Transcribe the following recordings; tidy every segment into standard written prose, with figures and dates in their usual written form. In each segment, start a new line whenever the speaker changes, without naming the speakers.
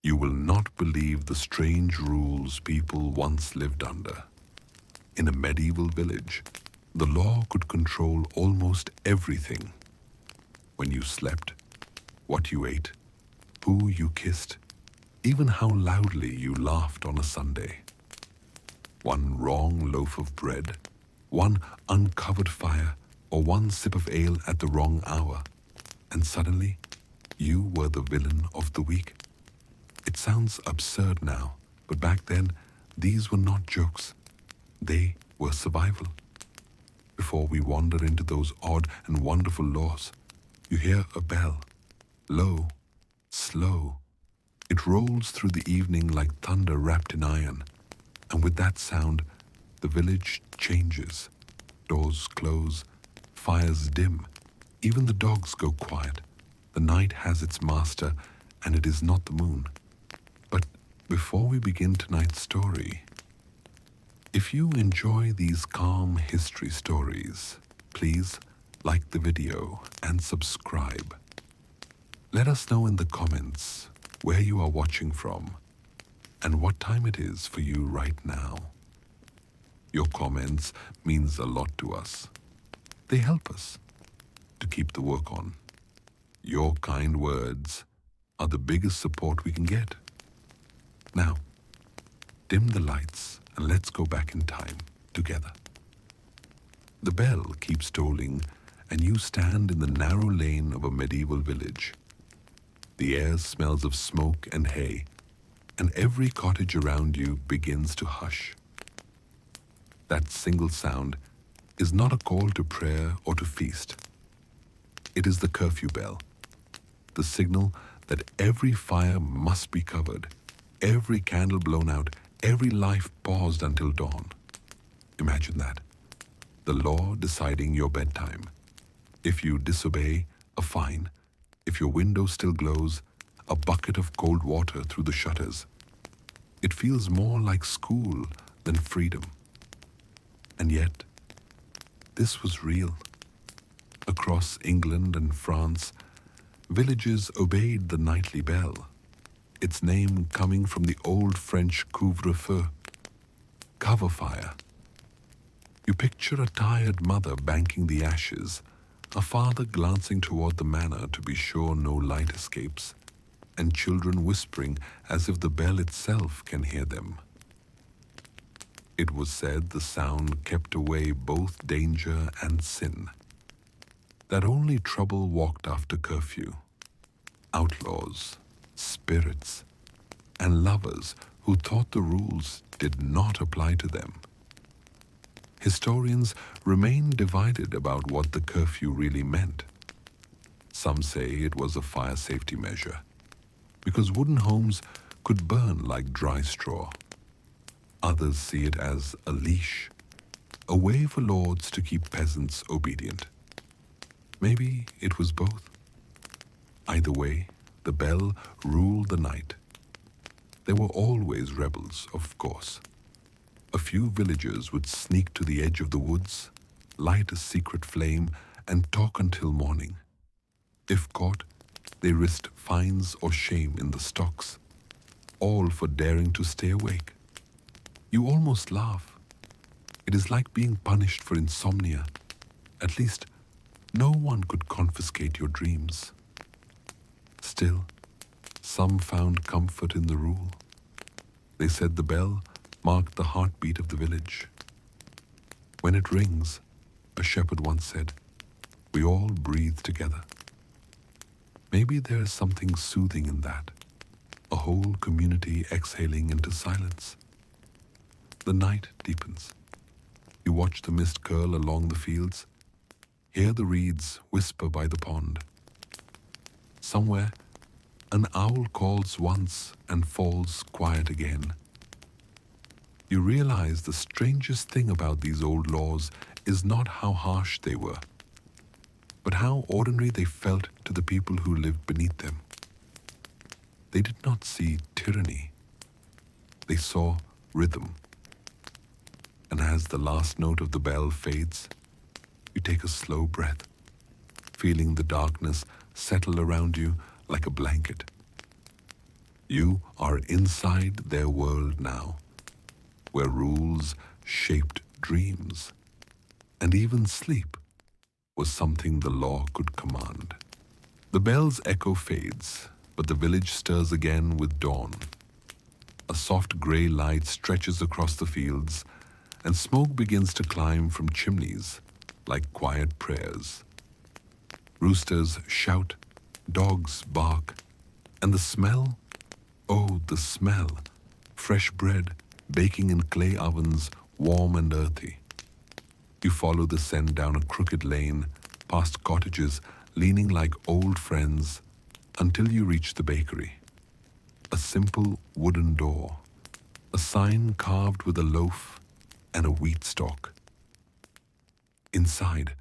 You will not believe the strange rules people once lived under. In a medieval village, the law could control almost everything. When you slept, what you ate, who you kissed, even how loudly you laughed on a Sunday. One wrong loaf of bread, one uncovered fire, or one sip of ale at the wrong hour, and suddenly you were the villain of the week. It sounds absurd now, but back then, these were not jokes. They were survival. Before we wander into those odd and wonderful laws, you hear a bell, low, slow. It rolls through the evening like thunder wrapped in iron, and with that sound, the village changes. Doors close, fires dim, even the dogs go quiet. The night has its master, and it is not the moon. But before we begin tonight's story, if you enjoy these calm history stories, please like the video and subscribe. Let us know in the comments where you are watching from and what time it is for you right now. Your comments means a lot to us. They help us to keep the work on. Your kind words are the biggest support we can get. Now, dim the lights and let's go back in time together. The bell keeps tolling and you stand in the narrow lane of a medieval village. The air smells of smoke and hay, and every cottage around you begins to hush. That single sound is not a call to prayer or to feast. It is the curfew bell, the signal that every fire must be covered, every candle blown out, every life paused until dawn. Imagine that. The law deciding your bedtime. If you disobey, a fine. If your window still glows, a bucket of cold water through the shutters. It feels more like school than freedom. And yet, this was real. Across England and France, villages obeyed the nightly bell, its name coming from the old French couvre-feu, cover fire. You picture a tired mother banking the ashes, a father glancing toward the manor to be sure no light escapes, and children whispering as if the bell itself can hear them. It was said the sound kept away both danger and sin. That only trouble walked after curfew. Outlaws, spirits, and lovers who thought the rules did not apply to them. Historians remain divided about what the curfew really meant. Some say it was a fire safety measure, because wooden homes could burn like dry straw. Others see it as a leash, a way for lords to keep peasants obedient. Maybe it was both. Either way, the bell ruled the night. There were always rebels, of course. A few villagers would sneak to the edge of the woods, light a secret flame, and talk until morning. If caught, they risked fines or shame in the stocks, all for daring to stay awake. You almost laugh. It is like being punished for insomnia. At least, no one could confiscate your dreams. Still, some found comfort in the rule. They said the bell marked the heartbeat of the village. When it rings, a shepherd once said, we all breathe together. Maybe there is something soothing in that, a whole community exhaling into silence. The night deepens. You watch the mist curl along the fields, hear the reeds whisper by the pond. Somewhere, an owl calls once and falls quiet again. You realize the strangest thing about these old laws is not how harsh they were, but how ordinary they felt to the people who lived beneath them. They did not see tyranny. They saw rhythm. And as the last note of the bell fades, you take a slow breath, feeling the darkness settle around you like a blanket. You are inside their world now, where rules shaped dreams, and even sleep was something the law could command. The bell's echo fades, but the village stirs again with dawn. A soft grey light stretches across the fields, and smoke begins to climb from chimneys like quiet prayers. Roosters shout, dogs bark, and the smell, oh, the smell, fresh bread baking in clay ovens, warm and earthy. You follow the scent down a crooked lane, past cottages leaning like old friends, until you reach the bakery. A simple wooden door, a sign carved with a loaf and a wheat stalk. Inside,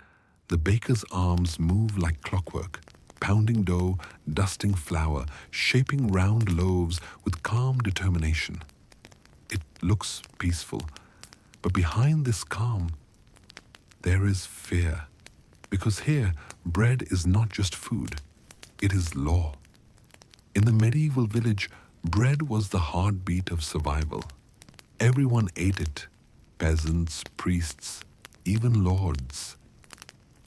the baker's arms move like clockwork, pounding dough, dusting flour, shaping round loaves with calm determination. It looks peaceful, but behind this calm, there is fear. Because here, bread is not just food, it is law. In the medieval village, bread was the heartbeat of survival. Everyone ate it, peasants, priests, even lords.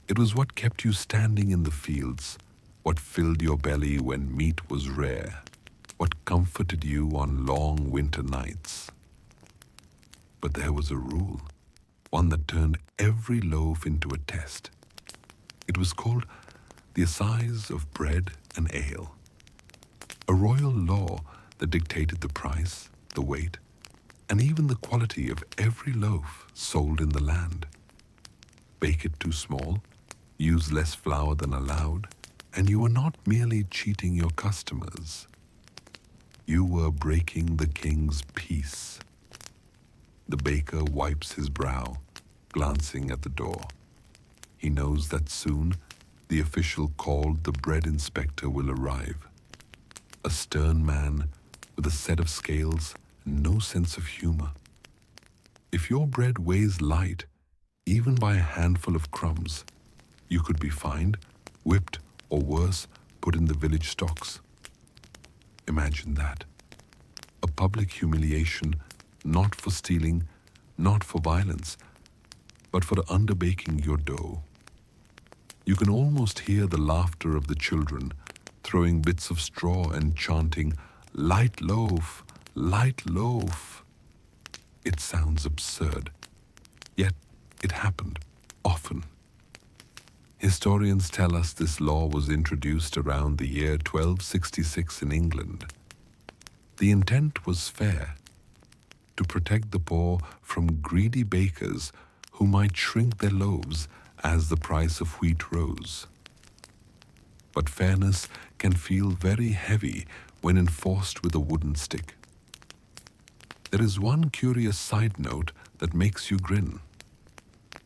It was what kept you standing in the fields, what filled your belly when meat was rare, what comforted you on long winter nights. But there was a rule, one that turned every loaf into a test. It was called the Assize of Bread and Ale, a royal law that dictated the price, the weight, and even the quality of every loaf sold in the land. Bake it too small, use less flour than allowed, and you were not merely cheating your customers. You were breaking the king's peace. The baker wipes his brow, glancing at the door. He knows that soon the official called the bread inspector will arrive. A stern man with a set of scales and no sense of humor. If your bread weighs light, even by a handful of crumbs, you could be fined, whipped, or worse, put in the village stocks. Imagine that. A public humiliation, not for stealing, not for violence, but for underbaking your dough. You can almost hear the laughter of the children, throwing bits of straw and chanting, "Light loaf, light loaf." It sounds absurd, yet it happened often. Historians tell us this law was introduced around the year 1266 in England. The intent was fair, to protect the poor from greedy bakers who might shrink their loaves as the price of wheat rose. But fairness can feel very heavy when enforced with a wooden stick. There is one curious side note that makes you grin.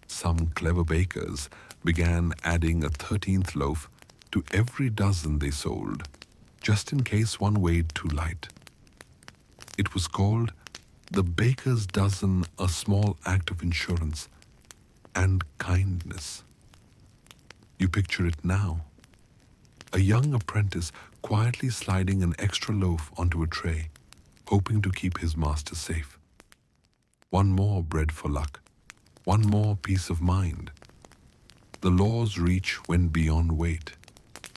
Some clever bakers began adding a 13th loaf to every dozen they sold, just in case one weighed too light. It was called the baker's dozen, a small act of insurance and kindness. You picture it now. A young apprentice quietly sliding an extra loaf onto a tray, hoping to keep his master safe. One more bread for luck, one more peace of mind. The law's reach went beyond weight.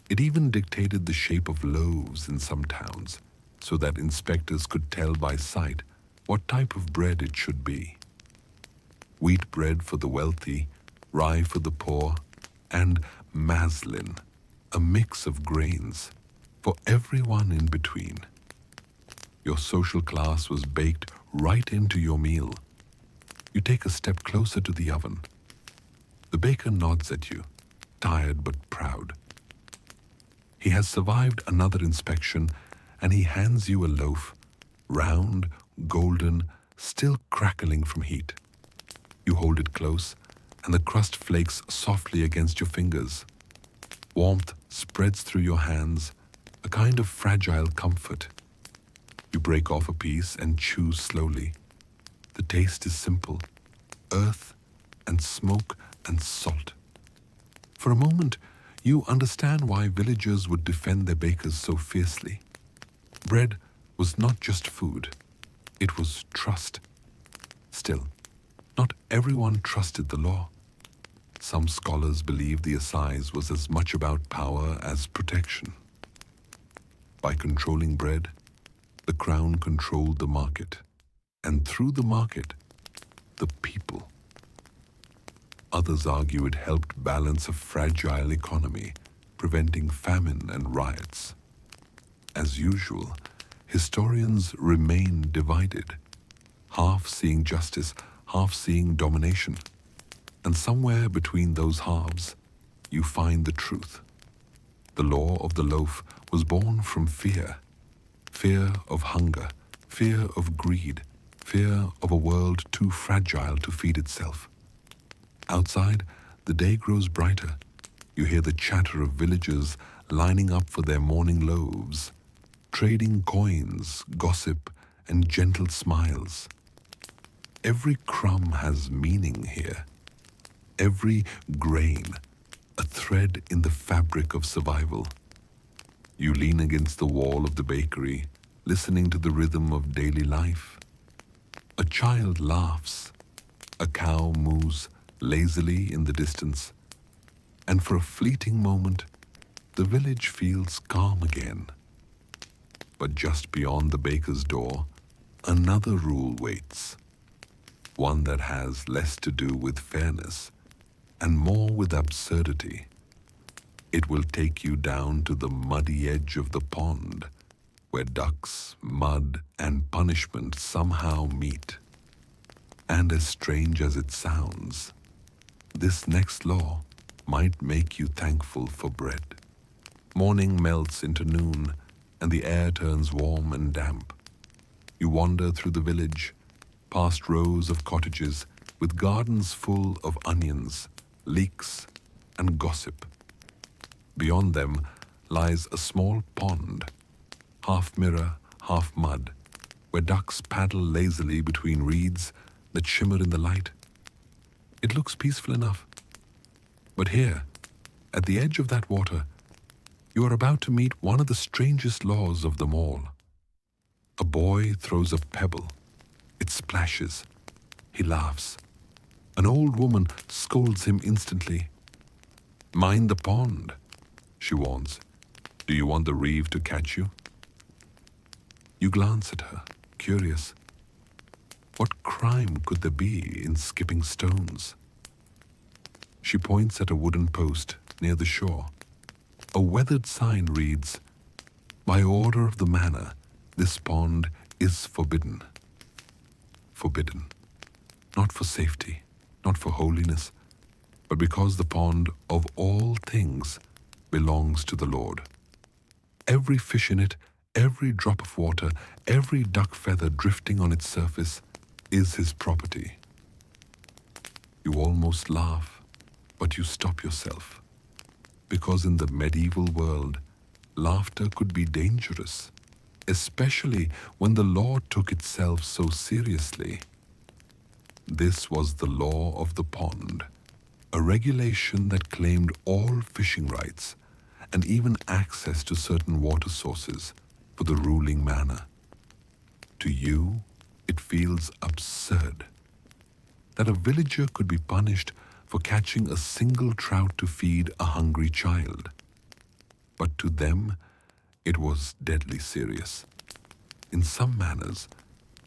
It even dictated the shape of loaves in some towns, so that inspectors could tell by sight what type of bread it should be. Wheat bread for the wealthy, rye for the poor, and maslin, a mix of grains, for everyone in between. Your social class was baked right into your meal. You take a step closer to the oven. The baker nods at you, tired but proud. He has survived another inspection, and he hands you a loaf, round, golden, still crackling from heat. You hold it close, and the crust flakes softly against your fingers. Warmth spreads through your hands, a kind of fragile comfort. You break off a piece and chew slowly. The taste is simple, earth and smoke and salt. For a moment, you understand why villagers would defend their bakers so fiercely. Bread was not just food, it was trust. Still, not everyone trusted the law. Some scholars believed the assize was as much about power as protection. By controlling bread, the crown controlled the market, and through the market, the people. Others argue it helped balance a fragile economy, preventing famine and riots. As usual, historians remain divided, half seeing justice, half seeing domination. And somewhere between those halves, you find the truth. The law of the loaf was born from fear. Fear of hunger, fear of greed, fear of a world too fragile to feed itself. Outside, the day grows brighter. You hear the chatter of villagers lining up for their morning loaves, trading coins, gossip, and gentle smiles. Every crumb has meaning here. Every grain, a thread in the fabric of survival. You lean against the wall of the bakery, listening to the rhythm of daily life. A child laughs. A cow moves lazily in the distance. And for a fleeting moment, the village feels calm again. But just beyond the baker's door, another rule waits. One that has less to do with fairness and more with absurdity. It will take you down to the muddy edge of the pond, where ducks, mud, and punishment somehow meet. And as strange as it sounds, this next law might make you thankful for bread. Morning melts into noon, and the air turns warm and damp. You wander through the village, past rows of cottages with gardens full of onions, leeks, and gossip. Beyond them lies a small pond, half mirror, half mud, where ducks paddle lazily between reeds that shimmer in the light. It looks peaceful enough. But here, at the edge of that water, you are about to meet one of the strangest laws of them all. A boy throws a pebble. It splashes. He laughs. An old woman scolds him instantly. "Mind the pond," she warns. "Do you want the reeve to catch you?" You glance at her, curious. What crime could there be in skipping stones? She points at a wooden post near the shore. A weathered sign reads, "By order of the manor, this pond is forbidden." Forbidden. Not for safety, not for holiness, but because the pond, of all things, belongs to the Lord. Every fish in it, every drop of water, every duck feather drifting on its surface is his property. You almost laugh, but you stop yourself, because in the medieval world, laughter could be dangerous, especially when the law took itself so seriously. This was the law of the pond, a regulation that claimed all fishing rights and even access to certain water sources for the ruling manor. To you, it feels absurd that a villager could be punished for catching a single trout to feed a hungry child. But to them, it was deadly serious. In some manors,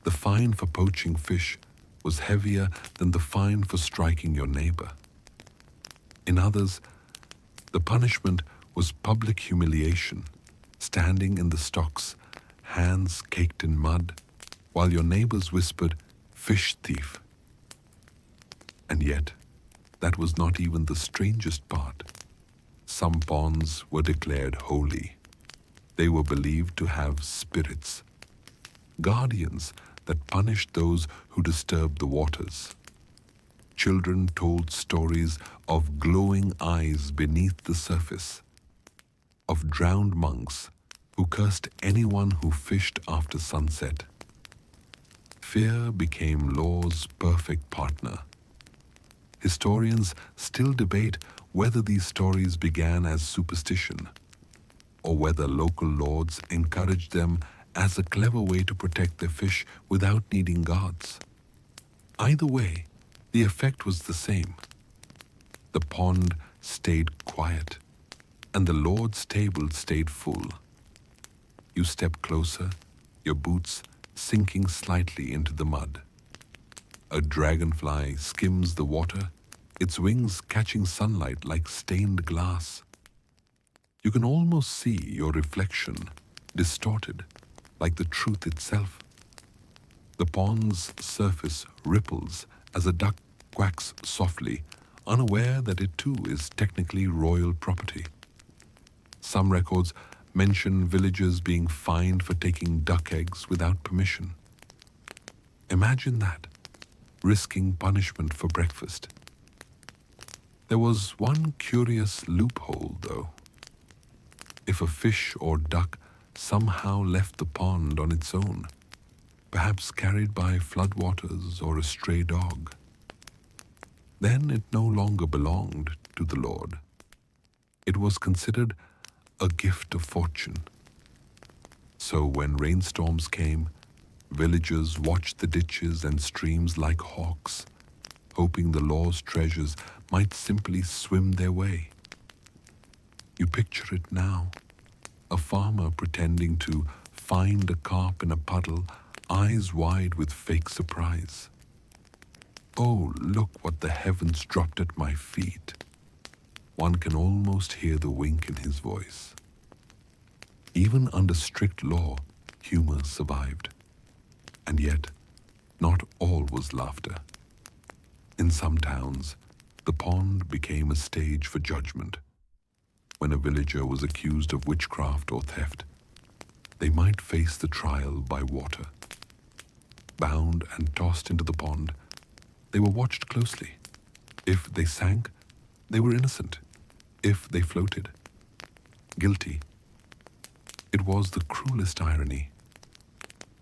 the fine for poaching fish was heavier than the fine for striking your neighbor. In others, the punishment was public humiliation, standing in the stocks, hands caked in mud, while your neighbors whispered, "Fish thief." And yet, that was not even the strangest part. Some ponds were declared holy. They were believed to have spirits, guardians that punished those who disturbed the waters. Children told stories of glowing eyes beneath the surface, of drowned monks who cursed anyone who fished after sunset. Fear became law's perfect partner. Historians still debate whether these stories began as superstition or whether local lords encouraged them as a clever way to protect their fish without needing guards. Either way, the effect was the same. The pond stayed quiet, and the Lord's table stayed full. You step closer, your boots sinking slightly into the mud. A dragonfly skims the water, its wings catching sunlight like stained glass. You can almost see your reflection, distorted, like the truth itself. The pond's surface ripples as a duck quacks softly, unaware that it too is technically royal property. Some records mention villagers being fined for taking duck eggs without permission. Imagine that, risking punishment for breakfast. There was one curious loophole, though. If a fish or duck somehow left the pond on its own, perhaps carried by floodwaters or a stray dog, then it no longer belonged to the Lord. It was considered a gift of fortune. So when rainstorms came, villagers watched the ditches and streams like hawks, hoping the law's treasures might simply swim their way. You picture it now, a farmer pretending to find a carp in a puddle, eyes wide with fake surprise. Oh, look what the heavens dropped at my feet. One can almost hear the wink in his voice. Even under strict law, humor survived. And yet, not all was laughter. In some towns, the pond became a stage for judgment. When a villager was accused of witchcraft or theft, they might face the trial by water. Bound and tossed into the pond, they were watched closely. If they sank, they were innocent. If they floated, guilty. It was the cruelest irony,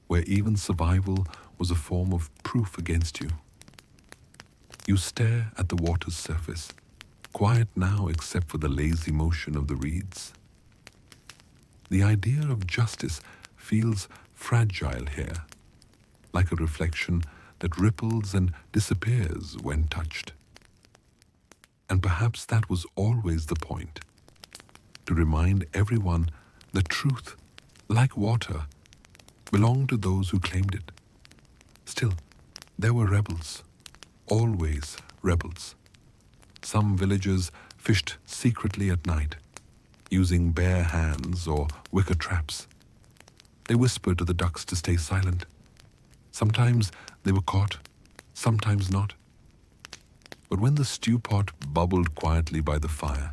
where even survival was a form of proof against you. You stare at the water's surface, quiet now except for the lazy motion of the reeds. The idea of justice feels fragile here, like a reflection that ripples and disappears when touched. And perhaps that was always the point, to remind everyone that truth, like water, belonged to those who claimed it. Still, there were rebels, always rebels. Some villagers fished secretly at night, using bare hands or wicker traps. They whispered to the ducks to stay silent. Sometimes they were caught, sometimes not. But when the stew pot bubbled quietly by the fire,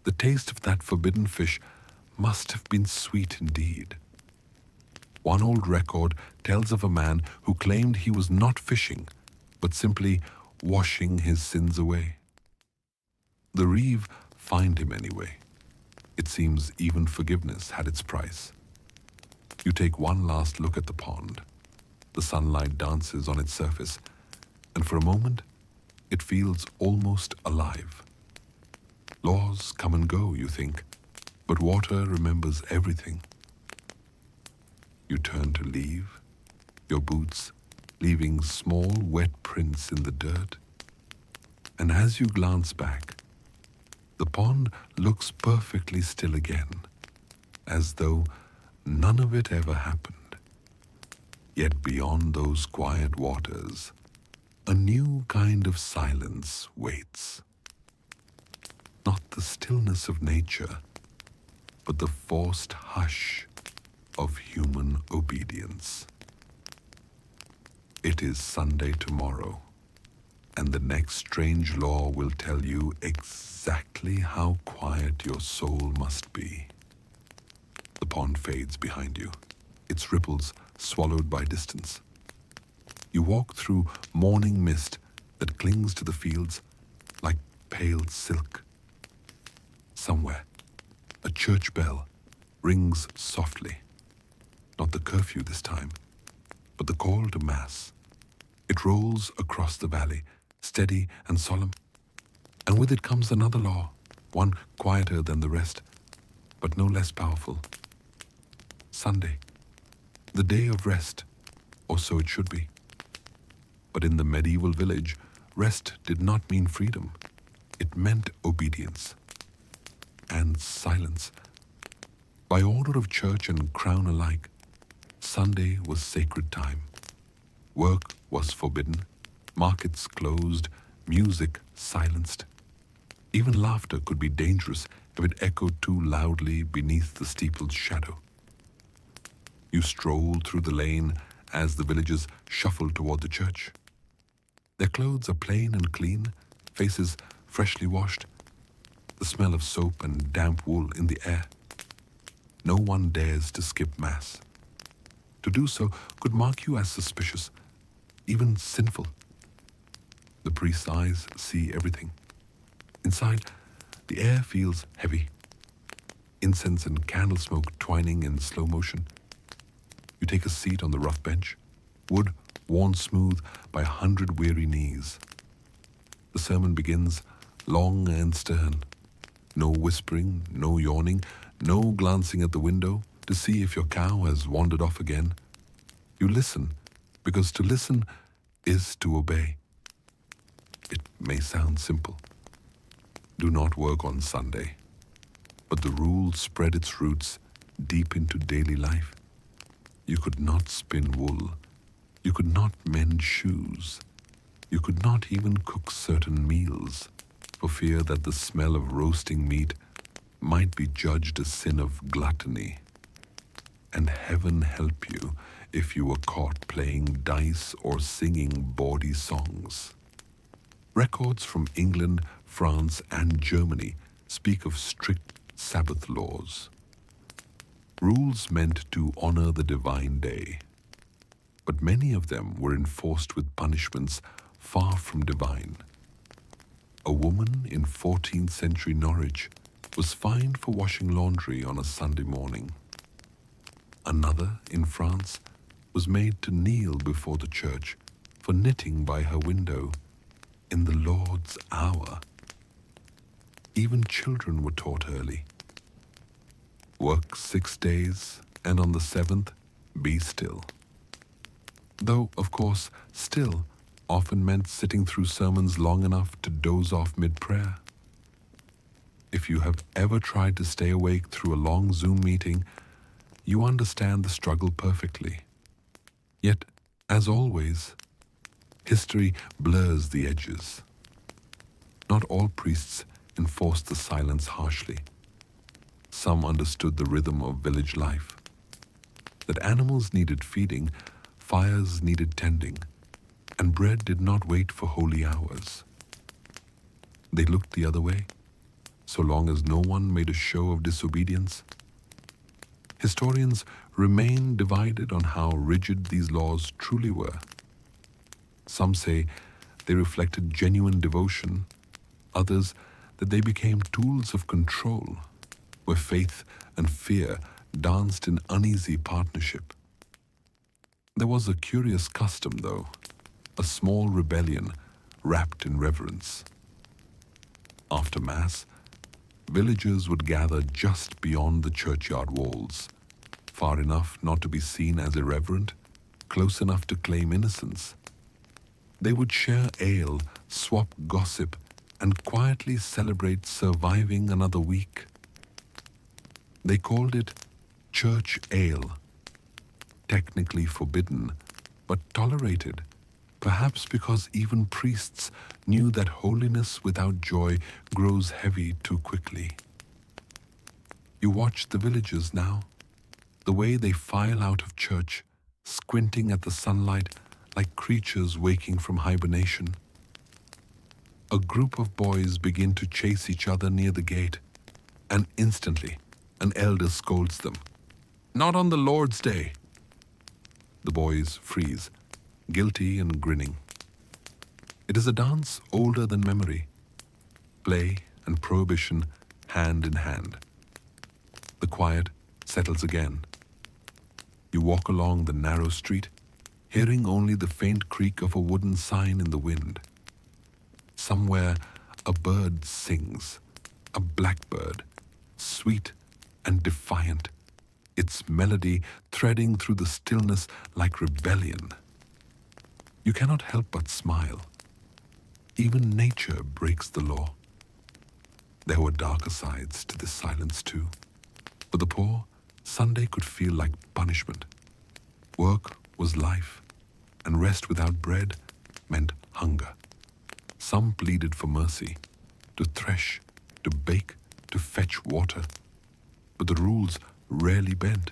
the taste of that forbidden fish must have been sweet indeed. One old record tells of a man who claimed he was not fishing, but simply washing his sins away. The reeve fined him anyway. It seems even forgiveness had its price. You take one last look at the pond. The sunlight dances on its surface, and for a moment, it feels almost alive. Laws come and go, you think, but water remembers everything. You turn to leave, your boots leaving small wet prints in the dirt. And as you glance back, the pond looks perfectly still again, as though none of it ever happened. Yet beyond those quiet waters, a new kind of silence waits. Not the stillness of nature, but the forced hush of human obedience. It is Sunday tomorrow, and the next strange law will tell you exactly how quiet your soul must be. The pond fades behind you, its ripples swallowed by distance. You walk through morning mist that clings to the fields like pale silk. Somewhere, a church bell rings softly. Not the curfew this time, but the call to Mass. It rolls across the valley, steady and solemn. And with it comes another law, one quieter than the rest, but no less powerful. Sunday, the day of rest, or so it should be. But in the medieval village, rest did not mean freedom. It meant obedience and silence. By order of church and crown alike, Sunday was sacred time. Work was forbidden, markets closed, music silenced. Even laughter could be dangerous if it echoed too loudly beneath the steeple's shadow. You strolled through the lane as the villagers shuffled toward the church. Their clothes are plain and clean, faces freshly washed, the smell of soap and damp wool in the air. No one dares to skip Mass. To do so could mark you as suspicious, even sinful. The priest's eyes see everything. Inside, the air feels heavy. Incense and candle smoke twining in slow motion. You take a seat on the rough bench, wood worn smooth by 100 weary knees. The sermon begins, long and stern. No whispering, no yawning, no glancing at the window to see if your cow has wandered off again. You listen, because to listen is to obey. It may sound simple. Do not work on Sunday, but the rule spread its roots deep into daily life. You could not spin wool. You could not mend shoes. You could not even cook certain meals, for fear that the smell of roasting meat might be judged a sin of gluttony. And heaven help you if you were caught playing dice or singing bawdy songs. Records from England, France, and Germany speak of strict Sabbath laws. Rules meant to honor the divine day, but many of them were enforced with punishments far from divine. A woman in 14th century Norwich was fined for washing laundry on a Sunday morning. Another in France was made to kneel before the church for knitting by her window in the Lord's hour. Even children were taught early. Work 6 days, and on the 7th, be still. Though, of course, still often meant sitting through sermons long enough to doze off mid-prayer. If you have ever tried to stay awake through a long Zoom meeting, you understand the struggle perfectly. Yet, as always, history blurs the edges. Not all priests enforced the silence harshly. Some understood the rhythm of village life. That animals needed feeding, fires needed tending, and bread did not wait for holy hours. They looked the other way, so long as no one made a show of disobedience. Historians remain divided on how rigid these laws truly were. Some say they reflected genuine devotion, others that they became tools of control, where faith and fear danced in uneasy partnership. There was a curious custom, though, a small rebellion wrapped in reverence. After Mass, villagers would gather just beyond the churchyard walls, far enough not to be seen as irreverent, close enough to claim innocence. They would share ale, swap gossip, and quietly celebrate surviving another week. They called it church ale, technically forbidden, but tolerated, perhaps because even priests knew that holiness without joy grows heavy too quickly. You watch the villagers now, the way they file out of church, squinting at the sunlight like creatures waking from hibernation. A group of boys begin to chase each other near the gate, and instantly an elder scolds them. "Not on the Lord's Day." The boys freeze, guilty and grinning. It is a dance older than memory, play and prohibition hand in hand. The quiet settles again. You walk along the narrow street, hearing only the faint creak of a wooden sign in the wind. Somewhere a bird sings, a blackbird, sweet and defiant, its melody threading through the stillness like rebellion. You cannot help but smile. Even nature breaks the law. There were darker sides to this silence too. For the poor, Sunday could feel like punishment. Work was life, and rest without bread meant hunger. Some pleaded for mercy, to thresh, to bake, to fetch water. But the rules rarely bent.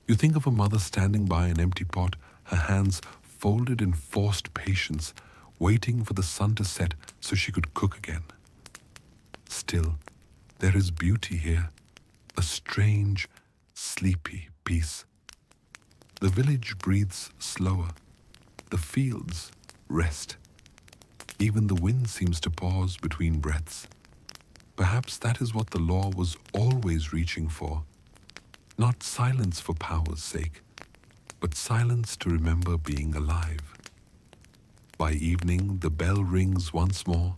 You think of a mother standing by an empty pot, her hands folded in forced patience, waiting for the sun to set so she could cook again. Still, there is beauty here, a strange, sleepy peace. The village breathes slower. The fields rest. Even the wind seems to pause between breaths. Perhaps that is what the law was always reaching for. Not silence for power's sake, but silence to remember being alive. By evening, the bell rings once more,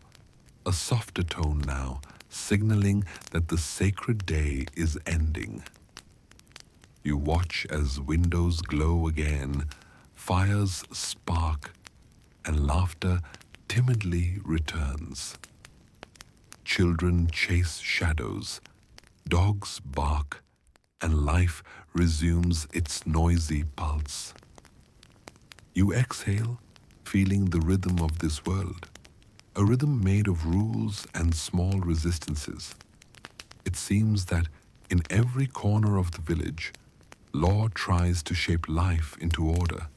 a softer tone now, signaling that the sacred day is ending. You watch as windows glow again, fires spark, and laughter timidly returns. Children chase shadows, dogs bark, and life resumes its noisy pulse. You exhale, feeling the rhythm of this world, a rhythm made of rules and small resistances. It seems that in every corner of the village, law tries to shape life into order,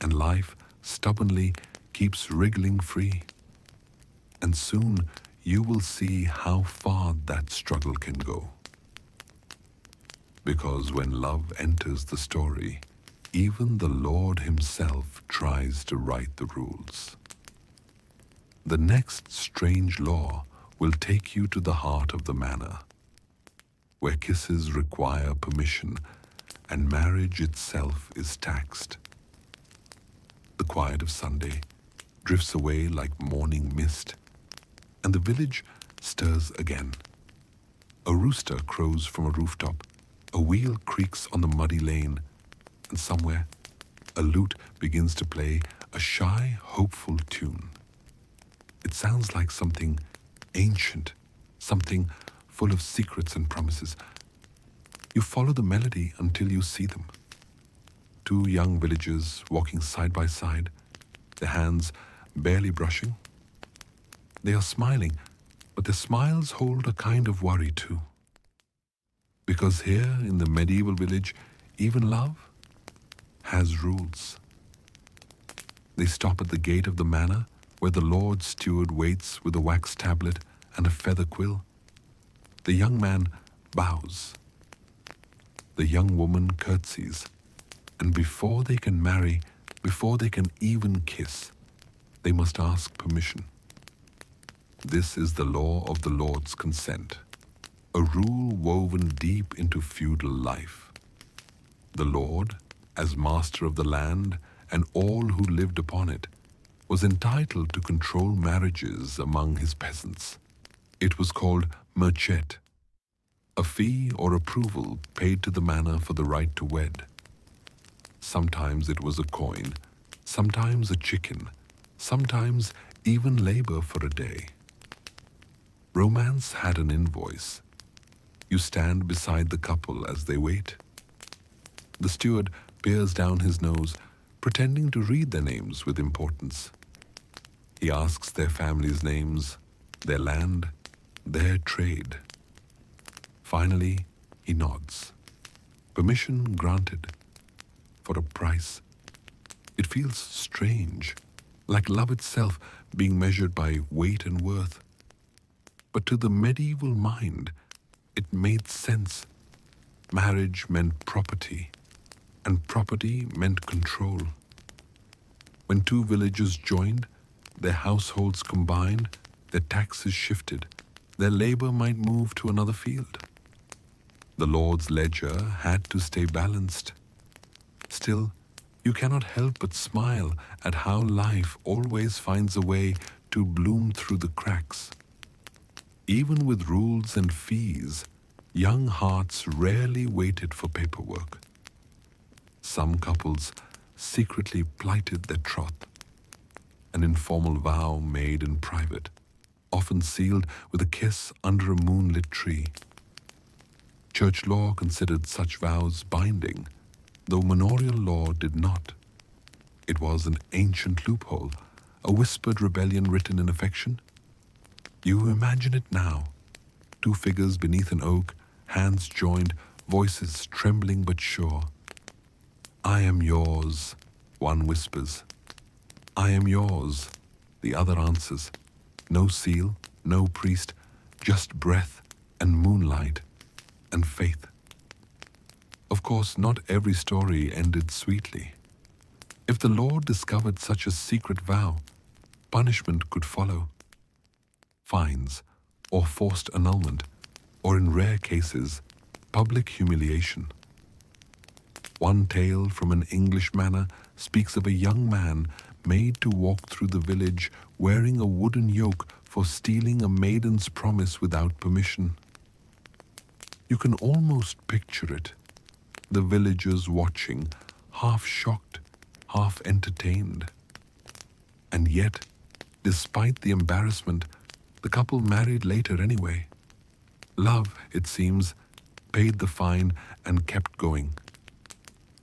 and life stubbornly keeps wriggling free. And soon you will see how far that struggle can go. Because when love enters the story, even the Lord himself tries to write the rules. The next strange law will take you to the heart of the manor, where kisses require permission and marriage itself is taxed. The quiet of Sunday drifts away like morning mist, and the village stirs again. A rooster crows from a rooftop, a wheel creaks on the muddy lane, and somewhere a lute begins to play a shy, hopeful tune. It sounds like something ancient, something full of secrets and promises. You follow the melody until you see them. Two young villagers walking side by side, their hands barely brushing. They are smiling, but their smiles hold a kind of worry too. Because here in the medieval village, even love has rules. They stop at the gate of the manor where the Lord Steward waits with a wax tablet and a feather quill. The young man bows. The young woman curtsies. And before they can marry, before they can even kiss, they must ask permission. This is the law of the Lord's consent, a rule woven deep into feudal life. The Lord, as master of the land and all who lived upon it, was entitled to control marriages among his peasants. It was called merchet, a fee or approval paid to the manor for the right to wed. Sometimes it was a coin, sometimes a chicken, sometimes even labor for a day. Romance had an invoice. You stand beside the couple as they wait. The steward peers down his nose, pretending to read their names with importance. He asks their families' names, their land, their trade. Finally, he nods. Permission granted. For a price. It feels strange, like love itself being measured by weight and worth. But to the medieval mind, it made sense. Marriage meant property, and property meant control. When two villages joined, their households combined, their taxes shifted, their labor might move to another field. The Lord's ledger had to stay balanced. Still, you cannot help but smile at how life always finds a way to bloom through the cracks. Even with rules and fees, Young hearts rarely waited for paperwork. Some couples secretly plighted their troth, an informal vow made in private, often sealed with a kiss under a moonlit tree. Church law considered such vows binding, though manorial law did not. It was an ancient loophole, a whispered rebellion written in affection. You imagine it now. Two figures beneath an oak, hands joined, voices trembling but sure. I am yours, one whispers. I am yours, the other answers. No seal, no priest, just breath and moonlight and faith. Of course, not every story ended sweetly. If the Lord discovered such a secret vow, punishment could follow. Fines, or forced annulment, or in rare cases, public humiliation. One tale from an English manor speaks of a young man made to walk through the village wearing a wooden yoke for stealing a maiden's promise without permission. You can almost picture it, the villagers watching, half shocked, half entertained. And yet, despite the embarrassment, the couple married later anyway. Love, it seems, paid the fine and kept going.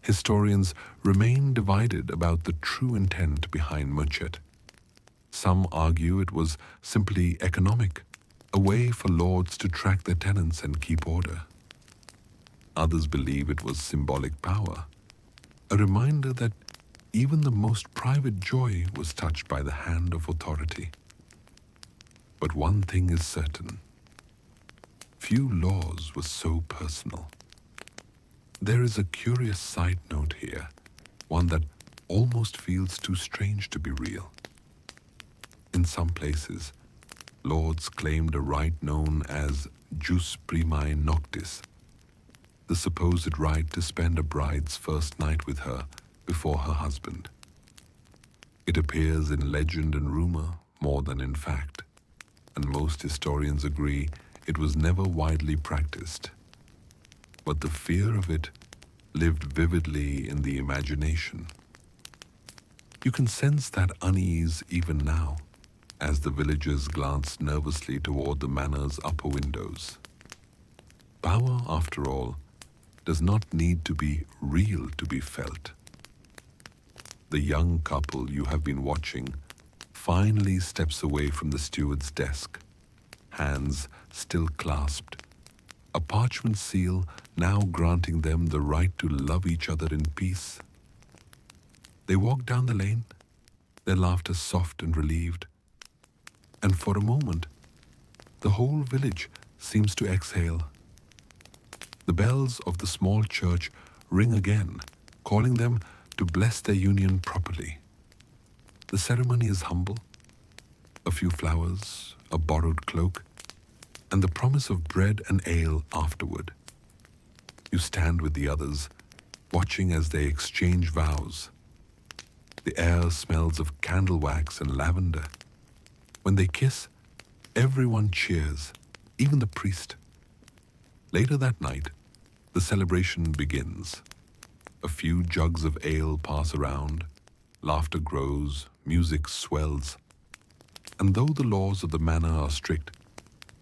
Historians remain divided about the true intent behind Munchet. Some argue it was simply economic, a way for lords to track their tenants and keep order. Others believe it was symbolic power, a reminder that even the most private joy was touched by the hand of authority. But one thing is certain. Few laws were so personal. There is a curious side note here, one that almost feels too strange to be real. In some places, lords claimed a right known as jus primae noctis, the supposed right to spend a bride's first night with her before her husband. It appears in legend and rumor more than in fact, and most historians agree it was never widely practiced. But the fear of it lived vividly in the imagination. You can sense that unease even now, as the villagers glance nervously toward the manor's upper windows. Power, after all, does not need to be real to be felt. The young couple you have been watching finally steps away from the steward's desk, hands still clasped, a parchment seal now granting them the right to love each other in peace. They walk down the lane, their laughter soft and relieved, and for a moment, the whole village seems to exhale. The bells of the small church ring again, calling them to bless their union properly. The ceremony is humble, a few flowers, a borrowed cloak, and the promise of bread and ale afterward. You stand with the others, watching as they exchange vows. The air smells of candle wax and lavender. When they kiss, everyone cheers, even the priest. Later that night, the celebration begins. A few jugs of ale pass around, laughter grows, music swells. And though the laws of the manor are strict,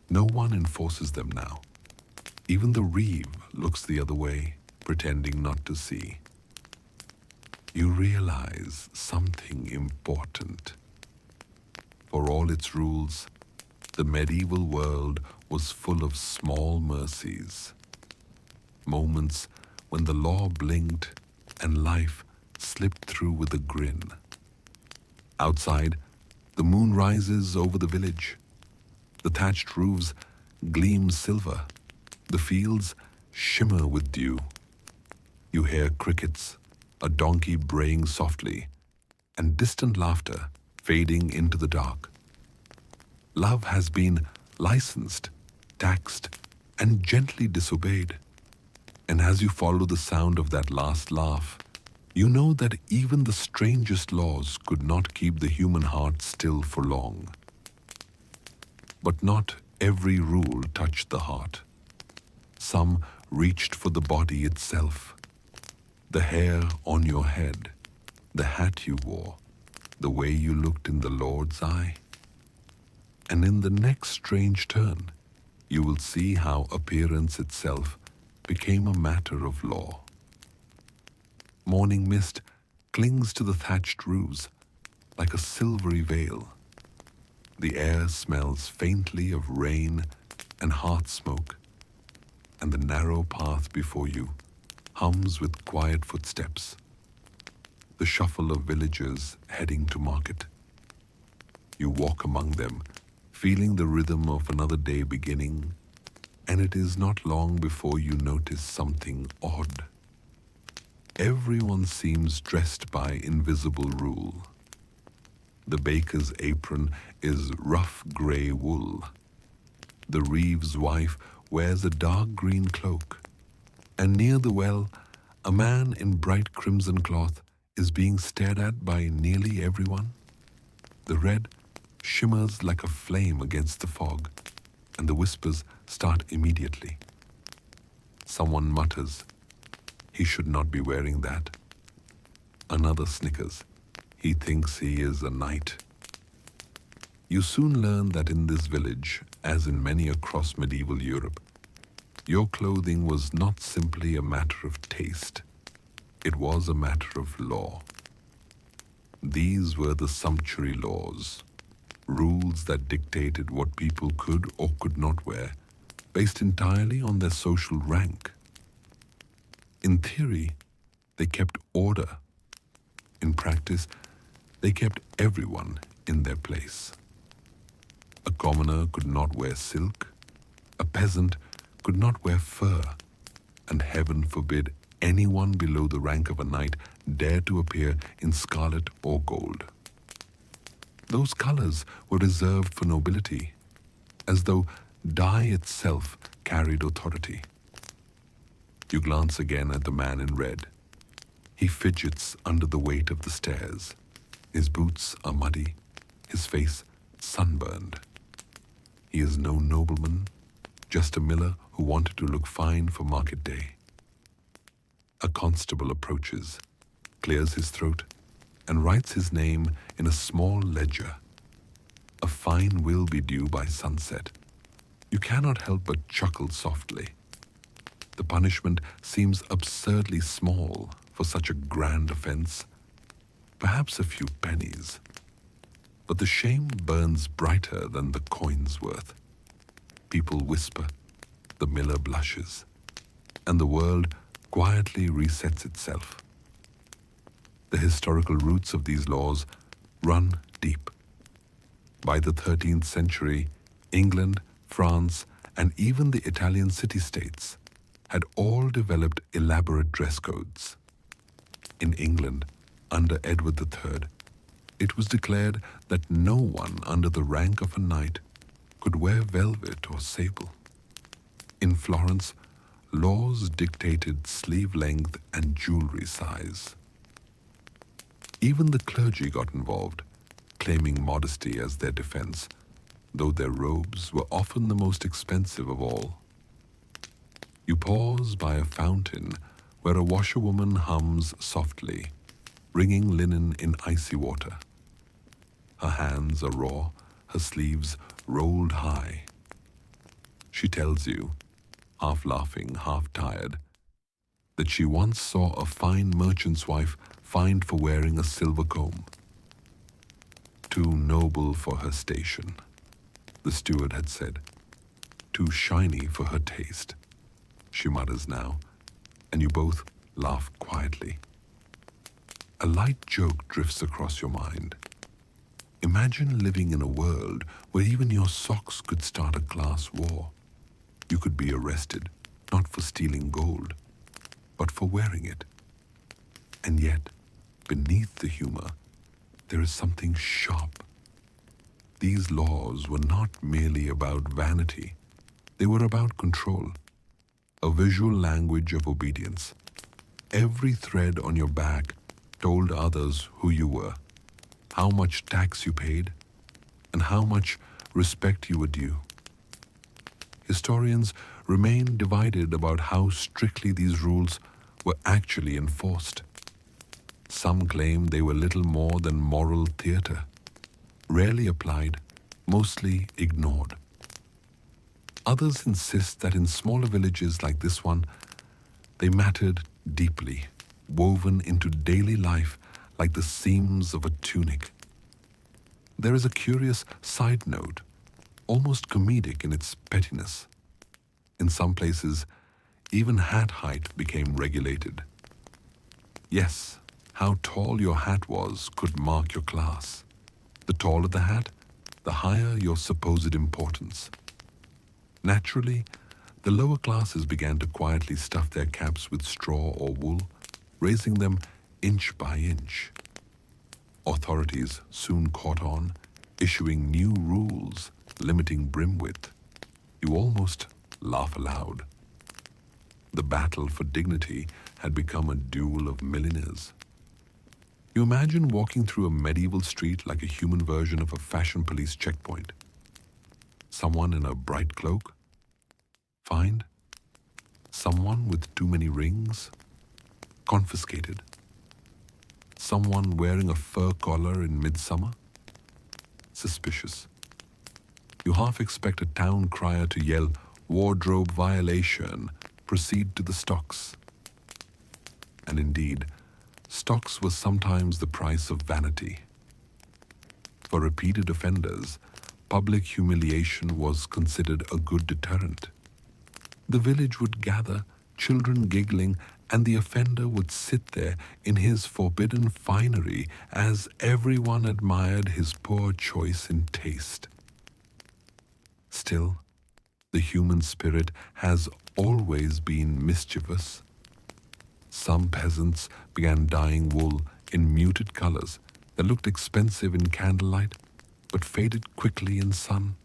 no one enforces them now. Even the reeve looks the other way, pretending not to see. You realize something important. For all its rules, the medieval world was full of small mercies. Moments when the law blinked and life slipped through with a grin. Outside, the moon rises over the village. The thatched roofs gleam silver. The fields shimmer with dew. You hear crickets, a donkey braying softly, and distant laughter fading into the dark. Love has been licensed, taxed, and gently disobeyed. And as you follow the sound of that last laugh, you know that even the strangest laws could not keep the human heart still for long. But not every rule touched the heart. Some reached for the body itself, the hair on your head, the hat you wore, the way you looked in the Lord's eye. And in the next strange turn, you will see how appearance itself became a matter of law. Morning mist clings to the thatched roofs like a silvery veil. The air smells faintly of rain and hearth smoke, and the narrow path before you hums with quiet footsteps, the shuffle of villagers heading to market. You walk among them, feeling the rhythm of another day beginning, and it is not long before you notice something odd. Everyone seems dressed by invisible rule. The baker's apron is rough grey wool. The reeve's wife wears a dark green cloak, and near the well, a man in bright crimson cloth is being stared at by nearly everyone. The red shimmers like a flame against the fog, and the whispers start immediately. Someone mutters, "He should not be wearing that." Another snickers, "He thinks he is a knight." You soon learn that in this village, as in many across medieval Europe, your clothing was not simply a matter of taste. It was a matter of law. These were the sumptuary laws, rules that dictated what people could or could not wear, based entirely on their social rank. In theory, they kept order. In practice, they kept everyone in their place. A commoner could not wear silk, a peasant could not wear fur, and heaven forbid anyone below the rank of a knight dare to appear in scarlet or gold. Those colors were reserved for nobility, as though dye itself carried authority. You glance again at the man in red. He fidgets under the weight of the stairs. His boots are muddy, his face sunburned. He is no nobleman, just a miller who wanted to look fine for market day. A constable approaches, clears his throat, and writes his name in a small ledger. A fine will be due by sunset. You cannot help but chuckle softly. The punishment seems absurdly small for such a grand offense, perhaps a few pennies. But the shame burns brighter than the coin's worth. People whisper, the miller blushes, and the world quietly resets itself. The historical roots of these laws run deep. By the 13th century, England, France, and even the Italian city-states had all developed elaborate dress codes. In England, under Edward III, it was declared that no one under the rank of a knight could wear velvet or sable. In Florence, laws dictated sleeve length and jewelry size. Even the clergy got involved, claiming modesty as their defense, though their robes were often the most expensive of all. You pause by a fountain where a washerwoman hums softly, wringing linen in icy water. Her hands are raw, her sleeves rolled high. She tells you, half laughing, half tired, that she once saw a fine merchant's wife fined for wearing a silver comb. Too noble for her station, the steward had said. Too shiny for her taste, she mutters now, and you both laugh quietly. A light joke drifts across your mind. Imagine living in a world where even your socks could start a class war. You could be arrested, not for stealing gold, but for wearing it. And yet, beneath the humor, there is something sharp. These laws were not merely about vanity. They were about control, a visual language of obedience. Every thread on your back told others who you were, how much tax you paid, and how much respect you were due. Historians remain divided about how strictly these rules were actually enforced. Some claim they were little more than moral theatre, rarely applied, mostly ignored. Others insist that in smaller villages like this one, they mattered deeply, woven into daily life like the seams of a tunic. There is a curious side note, almost comedic in its pettiness. In some places, even hat height became regulated. Yes, how tall your hat was could mark your class. The taller the hat, the higher your supposed importance. Naturally, the lower classes began to quietly stuff their caps with straw or wool, raising them inch by inch. Authorities soon caught on, issuing new rules limiting brim width. You almost laugh aloud. The battle for dignity had become a duel of millionaires. You imagine walking through a medieval street like a human version of a fashion police checkpoint. Someone in a bright cloak? Fined? Someone with too many rings? Confiscated. Someone wearing a fur collar in midsummer? Suspicious. You half expect a town crier to yell, "Wardrobe violation, proceed to the stocks." And indeed, stocks was sometimes the price of vanity. For repeated offenders, public humiliation was considered a good deterrent. The village would gather, children giggling, and the offender would sit there in his forbidden finery as everyone admired his poor choice in taste. Still, the human spirit has always been mischievous. Some peasants began dyeing wool in muted colors that looked expensive in candlelight but faded quickly in sun.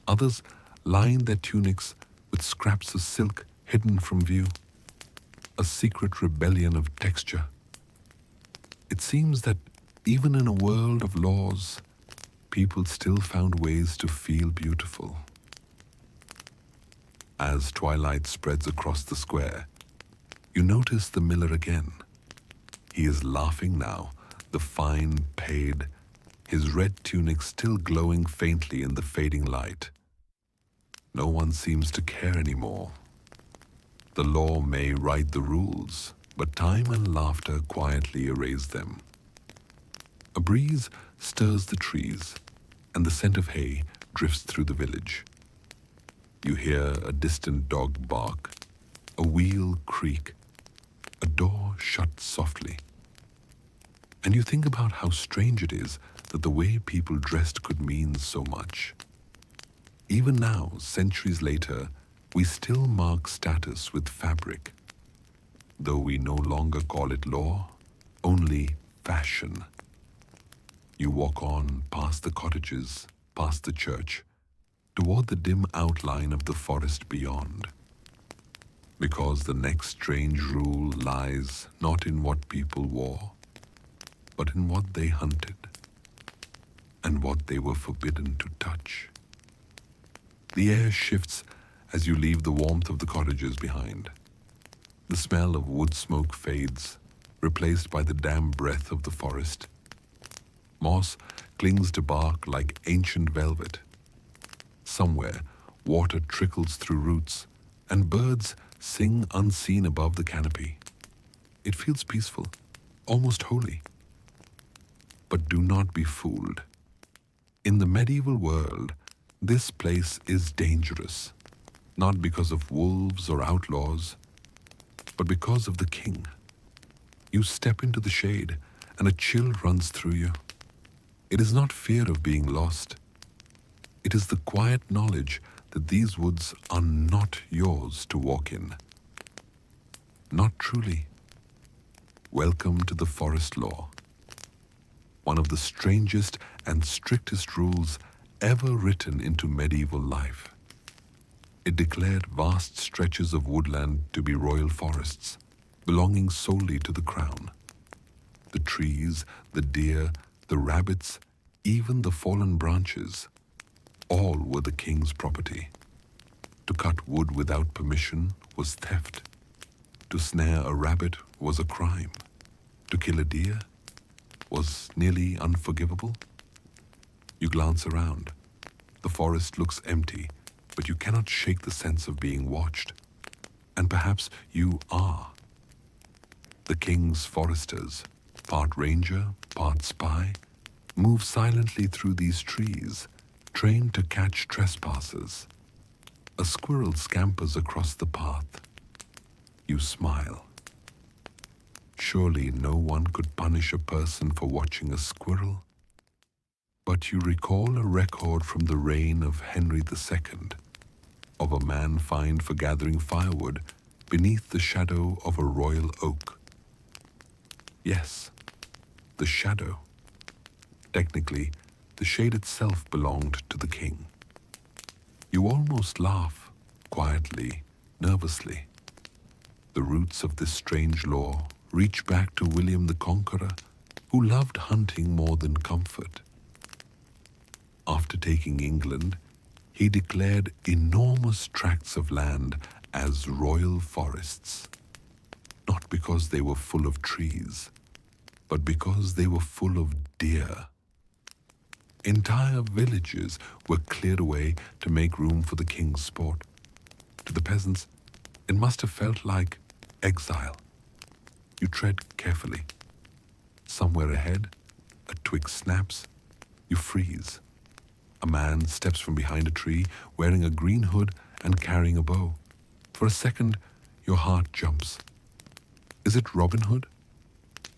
Others lined their tunics with scraps of silk hidden from view, a secret rebellion of texture. It seems that even in a world of laws, people still found ways to feel beautiful. As twilight spreads across the square, you notice the miller again. He is laughing now, the fine paid, his red tunic still glowing faintly in the fading light. No one seems to care anymore. The law may write the rules, but time and laughter quietly erase them. A breeze stirs the trees, and the scent of hay drifts through the village. You hear a distant dog bark, a wheel creak, a door shut softly. And you think about how strange it is that the way people dressed could mean so much. Even now, centuries later, we still mark status with fabric, though we no longer call it law, only fashion. You walk on past the cottages, past the church, toward the dim outline of the forest beyond. Because the next strange rule lies not in what people wore, but in what they hunted, and what they were forbidden to touch. The air shifts as you leave the warmth of the cottages behind. The smell of wood smoke fades, replaced by the damp breath of the forest. Moss clings to bark like ancient velvet. Somewhere, water trickles through roots, and birds sing unseen above the canopy. It feels peaceful, almost holy. But do not be fooled. In the medieval world, this place is dangerous, not because of wolves or outlaws, but because of the king. You step into the shade, and a chill runs through you. It is not fear of being lost. It is the quiet knowledge that these woods are not yours to walk in. Not truly. Welcome to the forest law, one of the strangest and strictest rules ever written into medieval life. It declared vast stretches of woodland to be royal forests, belonging solely to the crown. The trees, the deer, the rabbits, even the fallen branches, all were the king's property. To cut wood without permission was theft. To snare a rabbit was a crime. To kill a deer was nearly unforgivable. You glance around. The forest looks empty, but you cannot shake the sense of being watched. And perhaps you are. The king's foresters, part ranger, part spy, move silently through these trees, trained to catch trespassers. A squirrel scampers across the path. You smile. Surely no one could punish a person for watching a squirrel. But you recall a record from the reign of Henry II, of a man fined for gathering firewood beneath the shadow of a royal oak. Yes, the shadow. Technically, the shade itself belonged to the king. You almost laugh, quietly, nervously. The roots of this strange law reach back to William the Conqueror, who loved hunting more than comfort. After taking England, he declared enormous tracts of land as royal forests, not because they were full of trees, but because they were full of deer. Entire villages were cleared away to make room for the king's sport. To the peasants, it must have felt like exile. You tread carefully. Somewhere ahead, a twig snaps. You freeze. A man steps from behind a tree, wearing a green hood and carrying a bow. For a second, your heart jumps. Is it Robin Hood?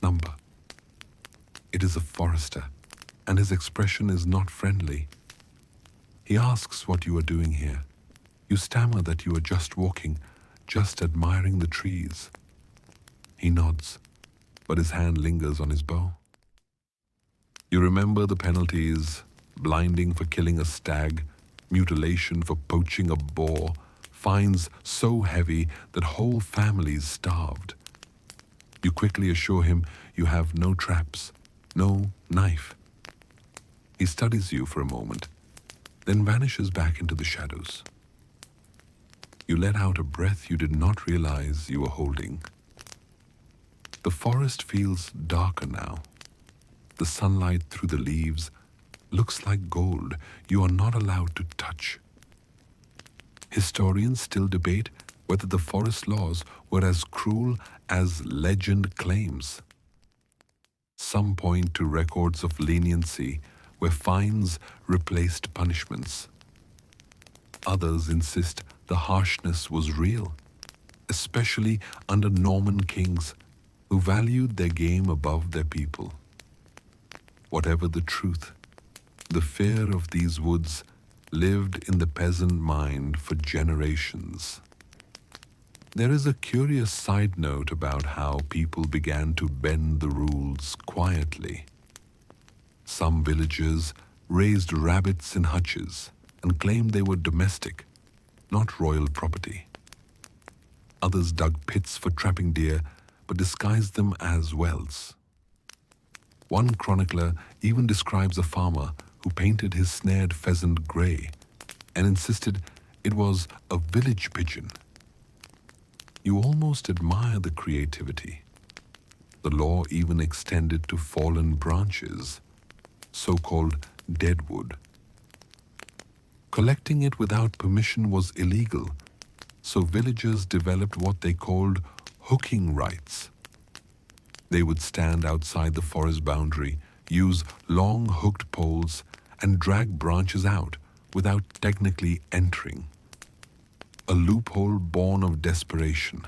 Number. It is a forester, and his expression is not friendly. He asks what you are doing here. You stammer that you are just walking, just admiring the trees. He nods, but his hand lingers on his bow. You remember the penalties: blinding for killing a stag, mutilation for poaching a boar, fines so heavy that whole families starved. You quickly assure him you have no traps, no knife. He studies you for a moment, then vanishes back into the shadows. You let out a breath you did not realize you were holding. The forest feels darker now. The sunlight through the leaves looks like gold you are not allowed to touch. Historians still debate whether the forest laws were as cruel as legend claims. Some point to records of leniency where fines replaced punishments. Others insist the harshness was real, especially under Norman kings who valued their game above their people. Whatever the truth, the fear of these woods lived in the peasant mind for generations. There is a curious side note about how people began to bend the rules quietly. Some villagers raised rabbits in hutches and claimed they were domestic, not royal property. Others dug pits for trapping deer, but disguised them as wells. One chronicler even describes a farmer who painted his snared pheasant grey and insisted it was a village pigeon. You almost admire the creativity. The law even extended to fallen branches, so-called deadwood. Collecting it without permission was illegal, so villagers developed what they called hooking rights. They would stand outside the forest boundary, use long hooked poles, and drag branches out without technically entering. A loophole born of desperation.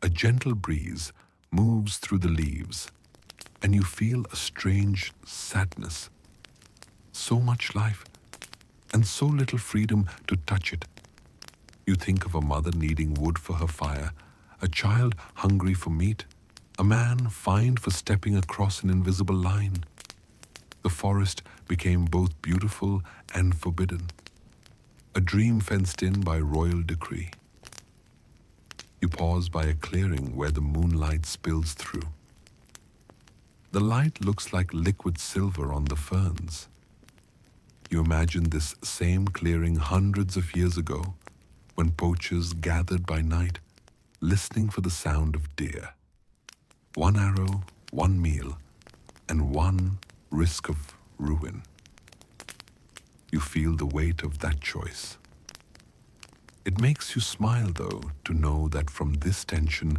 A gentle breeze moves through the leaves, and you feel a strange sadness. So much life, and so little freedom to touch it. You think of a mother needing wood for her fire, a child hungry for meat, a man fined for stepping across an invisible line. The forest became both beautiful and forbidden, a dream fenced in by royal decree. You pause by a clearing where the moonlight spills through. The light looks like liquid silver on the ferns. You imagine this same clearing hundreds of years ago, when poachers gathered by night, listening for the sound of deer. One arrow, one meal, and one risk of ruin. You feel the weight of that choice. It makes you smile, though, to know that from this tension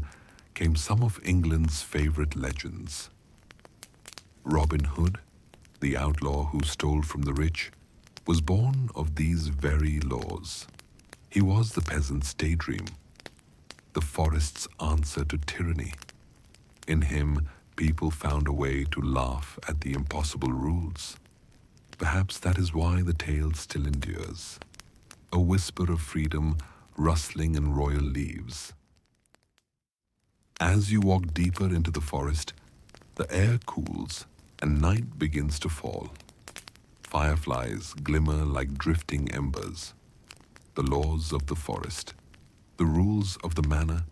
came some of England's favorite legends. Robin Hood, the outlaw who stole from the rich, was born of these very laws. He was the peasant's daydream, the forest's answer to tyranny. In him, people found a way to laugh at the impossible rules. Perhaps that is why the tale still endures. A whisper of freedom rustling in royal leaves. As you walk deeper into the forest, the air cools and night begins to fall. Fireflies glimmer like drifting embers. The laws of the forest, the rules of the manor,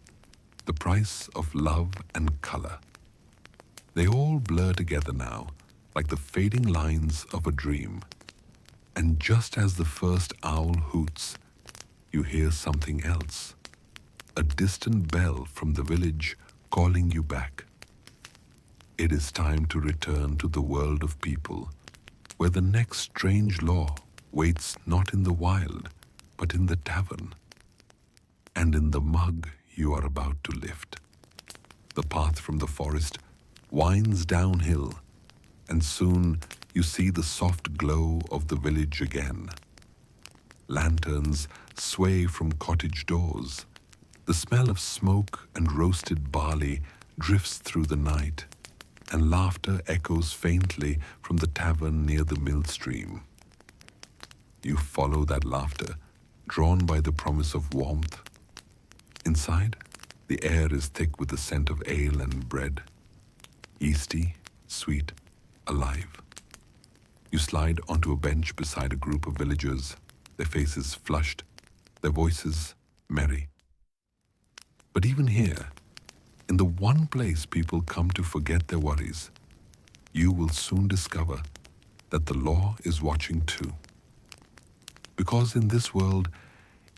the price of love and color. They all blur together now, like the fading lines of a dream. And just as the first owl hoots, you hear something else. A distant bell from the village calling you back. It is time to return to the world of people, where the next strange law waits not in the wild, but in the tavern, and in the mug you are about to lift. The path from the forest winds downhill, and soon you see the soft glow of the village again. Lanterns sway from cottage doors. The smell of smoke and roasted barley drifts through the night, and laughter echoes faintly from the tavern near the mill stream. You follow that laughter, drawn by the promise of warmth. Inside, the air is thick with the scent of ale and bread. Yeasty, sweet, alive. You slide onto a bench beside a group of villagers, their faces flushed, their voices merry. But even here, in the one place people come to forget their worries, you will soon discover that the law is watching too. Because in this world,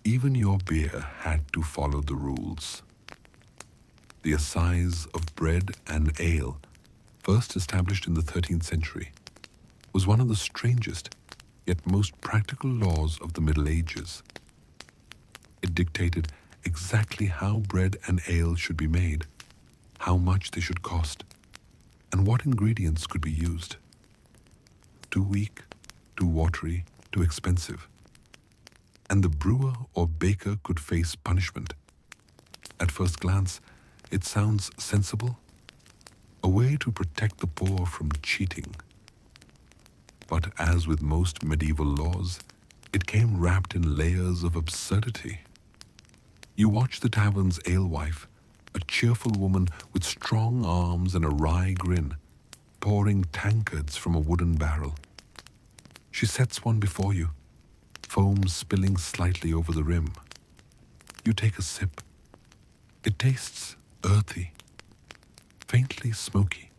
even your beer had to follow the rules. The assize of bread and ale, first established in the 13th century, was one of the strangest yet most practical laws of the Middle Ages. It dictated exactly how bread and ale should be made, how much they should cost, and what ingredients could be used. Too weak, too watery, too expensive. And the brewer or baker could face punishment. At first glance, it sounds sensible, a way to protect the poor from cheating. But as with most medieval laws, it came wrapped in layers of absurdity. You watch the tavern's alewife, a cheerful woman with strong arms and a wry grin, pouring tankards from a wooden barrel. She sets one before you, foam spilling slightly over the rim. You take a sip. It tastes earthy, faintly smoky,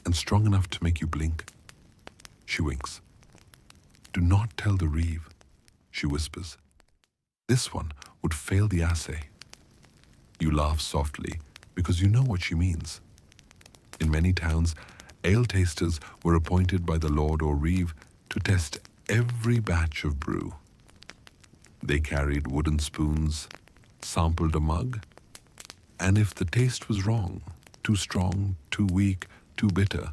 and strong enough to make you blink. She winks. "Do not tell the reeve," she whispers. "This one would fail the assay." You laugh softly because you know what she means. In many towns, ale tasters were appointed by the lord or reeve to test every batch of brew. They carried wooden spoons, sampled a mug, and if the taste was wrong, too strong, too weak, too bitter,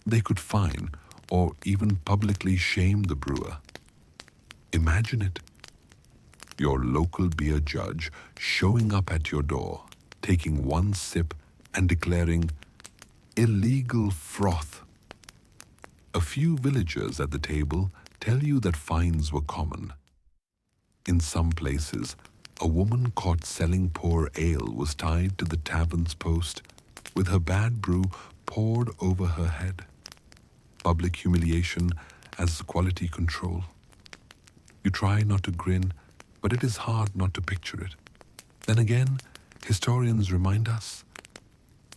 they could fine or even publicly shame the brewer. Imagine it. Your local beer judge showing up at your door, taking one sip and declaring, "Illegal froth." A few villagers at the table tell you that fines were common. In some places, a woman caught selling poor ale was tied to the tavern's post with her bad brew poured over her head. Public humiliation as quality control. You try not to grin, but it is hard not to picture it. Then again, historians remind us,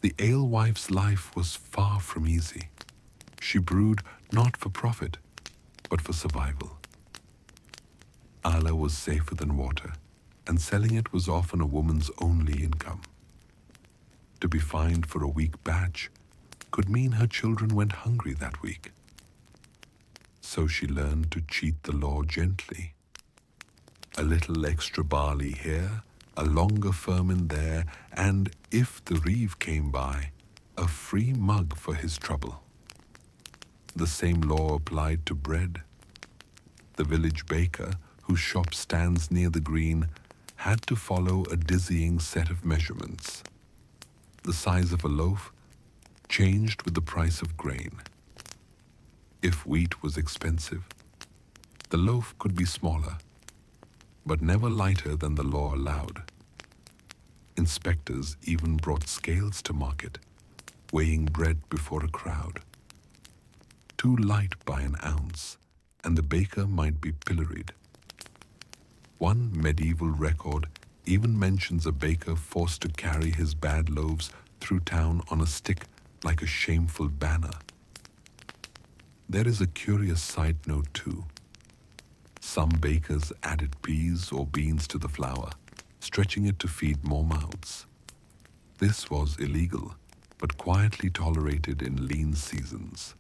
the alewife's life was far from easy. She brewed not for profit, but for survival. Allah was safer than water, and selling it was often a woman's only income. To be fined for a weak batch could mean her children went hungry that week. So she learned to cheat the law gently. A little extra barley here, a longer firman there, and if the reeve came by, a free mug for his trouble. The same law applied to bread. The village baker, whose shop stands near the green, had to follow a dizzying set of measurements. The size of a loaf changed with the price of grain. If wheat was expensive, the loaf could be smaller, but never lighter than the law allowed. Inspectors even brought scales to market, weighing bread before a crowd. Too light by an ounce, and the baker might be pilloried. One medieval record even mentions a baker forced to carry his bad loaves through town on a stick like a shameful banner. There is a curious side note too. Some bakers added peas or beans to the flour, stretching it to feed more mouths. This was illegal, but quietly tolerated in lean seasons.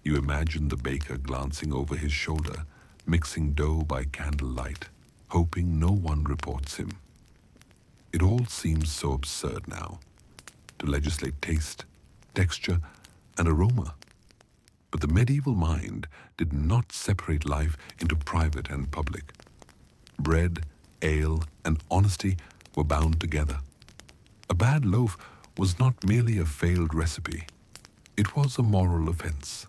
You imagine the baker glancing over his shoulder, mixing dough by candlelight, hoping no one reports him. It all seems so absurd now, to legislate taste, texture, and aroma. But the medieval mind did not separate life into private and public. Bread, ale, and honesty were bound together. A bad loaf was not merely a failed recipe. It was a moral offense.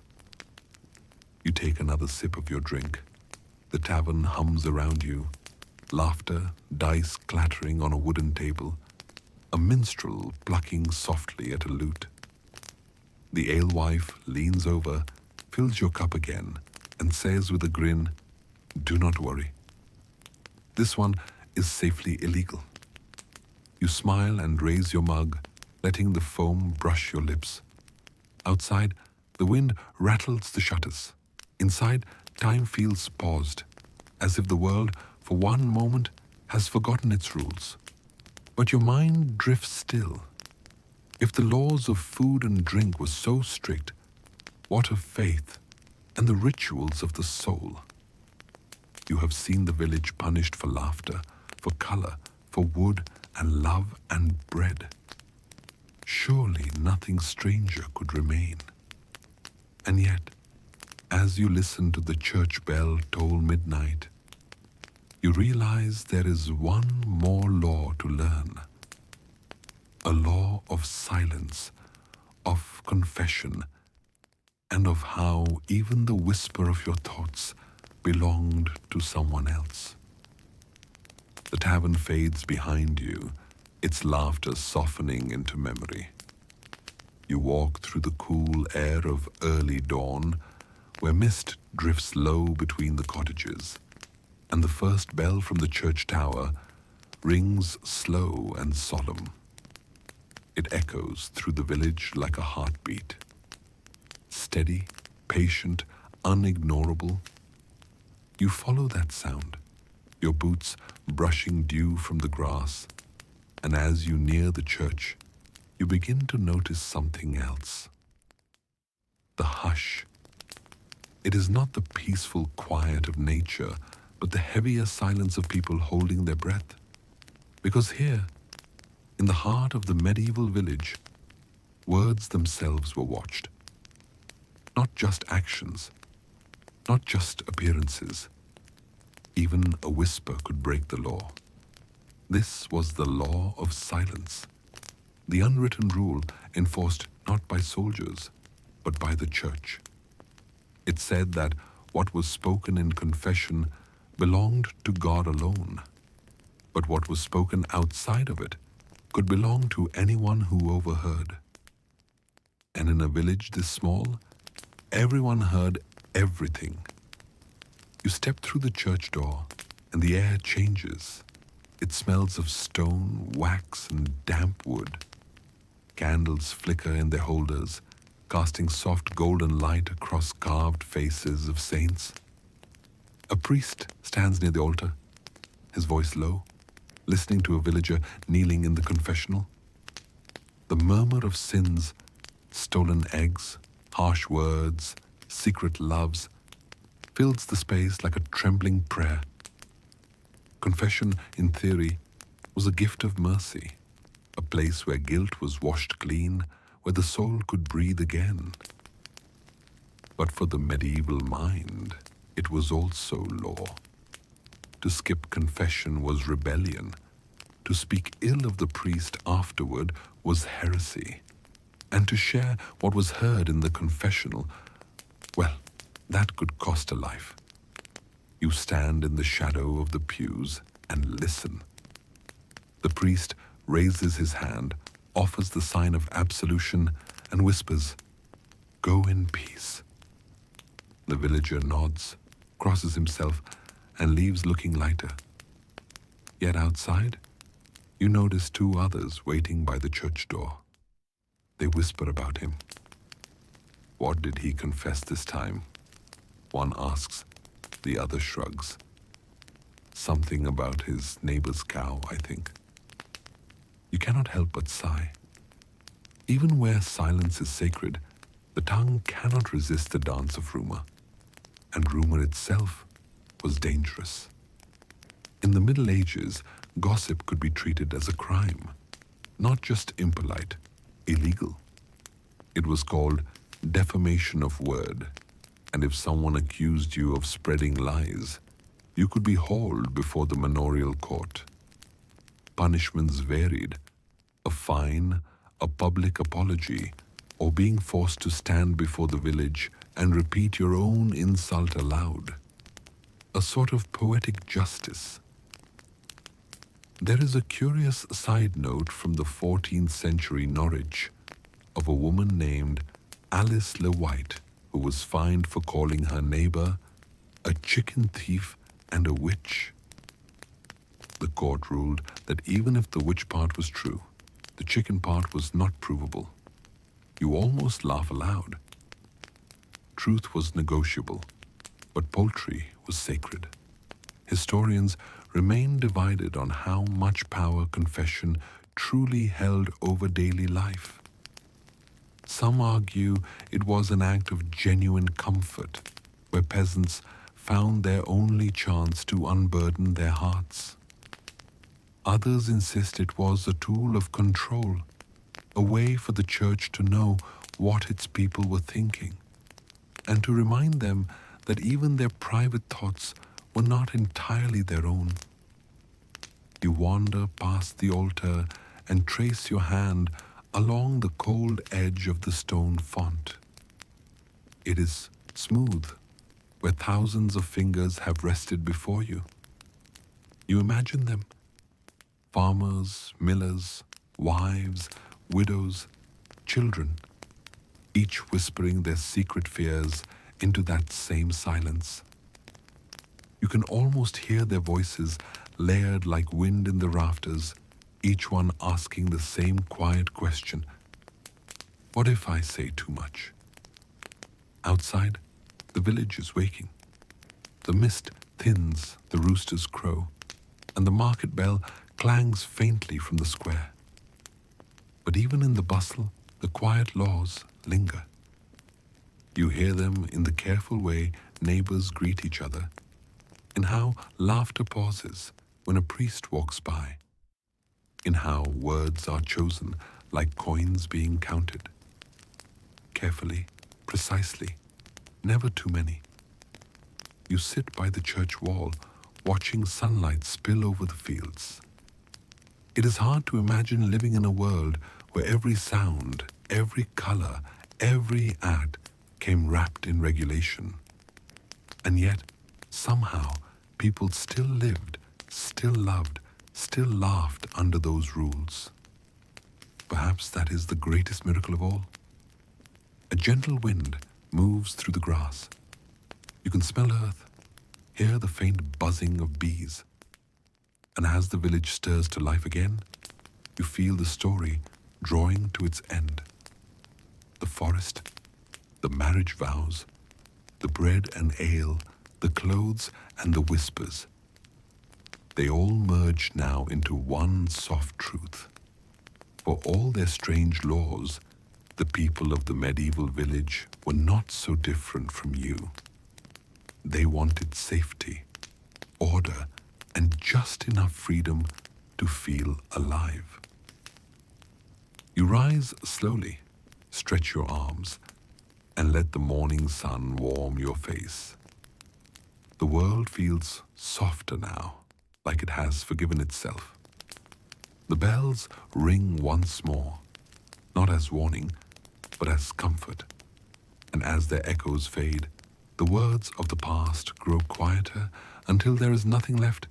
You take another sip of your drink. The tavern hums around you. Laughter, dice clattering on a wooden table. A minstrel plucking softly at a lute. The alewife leans over, fills your cup again, and says with a grin, "Do not worry. This one is safely illegal." You smile and raise your mug, letting the foam brush your lips. Outside, the wind rattles the shutters. Inside, time feels paused, as if the world, for one moment, has forgotten its rules. But your mind drifts still. If the laws of food and drink were so strict, what of faith and the rituals of the soul? You have seen the village punished for laughter, for color, for wood and love and bread. Surely nothing stranger could remain. And yet, as you listen to the church bell toll midnight, you realize there is one more law to learn. A law of silence, of confession, and of how even the whisper of your thoughts belonged to someone else. The tavern fades behind you, its laughter softening into memory. You walk through the cool air of early dawn, where mist drifts low between the cottages, and the first bell from the church tower rings slow and solemn. It echoes through the village like a heartbeat. Steady, patient, unignorable. You follow that sound, your boots brushing dew from the grass, and as you near the church, you begin to notice something else. The hush. It is not the peaceful quiet of nature, but the heavier silence of people holding their breath. Because here, in the heart of the medieval village, words themselves were watched. Not just actions, not just appearances. Even a whisper could break the law. This was the law of silence, the unwritten rule enforced not by soldiers, but by the church. It said that what was spoken in confession belonged to God alone, but what was spoken outside of it could belong to anyone who overheard. And in a village this small, everyone heard everything. You step through the church door, and the air changes. It smells of stone, wax, and damp wood. Candles flicker in their holders, casting soft golden light across carved faces of saints. A priest stands near the altar, his voice low, listening to a villager kneeling in the confessional. The murmur of sins, stolen eggs, harsh words, secret loves, fills the space like a trembling prayer. Confession, in theory, was a gift of mercy, a place where guilt was washed clean, where the soul could breathe again. But for the medieval mind, it was also law. To skip confession was rebellion. To speak ill of the priest afterward was heresy. And to share what was heard in the confessional, well, that could cost a life. You stand in the shadow of the pews and listen. The priest raises his hand, offers the sign of absolution, and whispers, "Go in peace." The villager nods, crosses himself, and leaves looking lighter. Yet outside, you notice two others waiting by the church door. They whisper about him. What did he confess this time? One asks, the other shrugs. Something about his neighbor's cow, I think. You cannot help but sigh. Even where silence is sacred, the tongue cannot resist the dance of rumor. And rumor itself was dangerous. In the Middle Ages, gossip could be treated as a crime, not just impolite, illegal. It was called defamation of word, and if someone accused you of spreading lies, you could be hauled before the manorial court. Punishments varied: a fine, a public apology, or being forced to stand before the village and repeat your own insult aloud. A sort of poetic justice. There is a curious side note from the 14th century Norwich of a woman named Alice Le White, who was fined for calling her neighbor a chicken thief and a witch. The court ruled that even if the witch part was true, the chicken part was not provable. You almost laugh aloud. Truth was negotiable, but poultry was sacred. Historians remain divided on how much power confession truly held over daily life. Some argue it was an act of genuine comfort, where peasants found their only chance to unburden their hearts. Others insist it was a tool of control, a way for the church to know what its people were thinking, and to remind them that even their private thoughts were not entirely their own. You wander past the altar and trace your hand along the cold edge of the stone font. It is smooth, where thousands of fingers have rested before you. You imagine them: farmers, millers, wives, widows, children, each whispering their secret fears into that same silence. You can almost hear their voices layered like wind in the rafters, each one asking the same quiet question: what if I say too much? Outside, the village is waking. The mist thins, the roosters crow, and the market bell clangs faintly from the square. But even in the bustle, the quiet laws linger. You hear them in the careful way neighbors greet each other, in how laughter pauses when a priest walks by, in how words are chosen like coins being counted. Carefully, precisely, never too many. You sit by the church wall, watching sunlight spill over the fields. It is hard to imagine living in a world where every sound, every color, every act came wrapped in regulation. And yet, somehow, people still lived, still loved, still laughed under those rules. Perhaps that is the greatest miracle of all. A gentle wind moves through the grass. You can smell earth, hear the faint buzzing of bees. And as the village stirs to life again, you feel the story drawing to its end. The forest, the marriage vows, the bread and ale, the clothes and the whispers. They all merge now into one soft truth. For all their strange laws, the people of the medieval village were not so different from you. They wanted safety, order, and just enough freedom to feel alive. You rise slowly, stretch your arms, and let the morning sun warm your face. The world feels softer now, like it has forgiven itself. The bells ring once more, not as warning, but as comfort. And as their echoes fade, the words of the past grow quieter until there is nothing left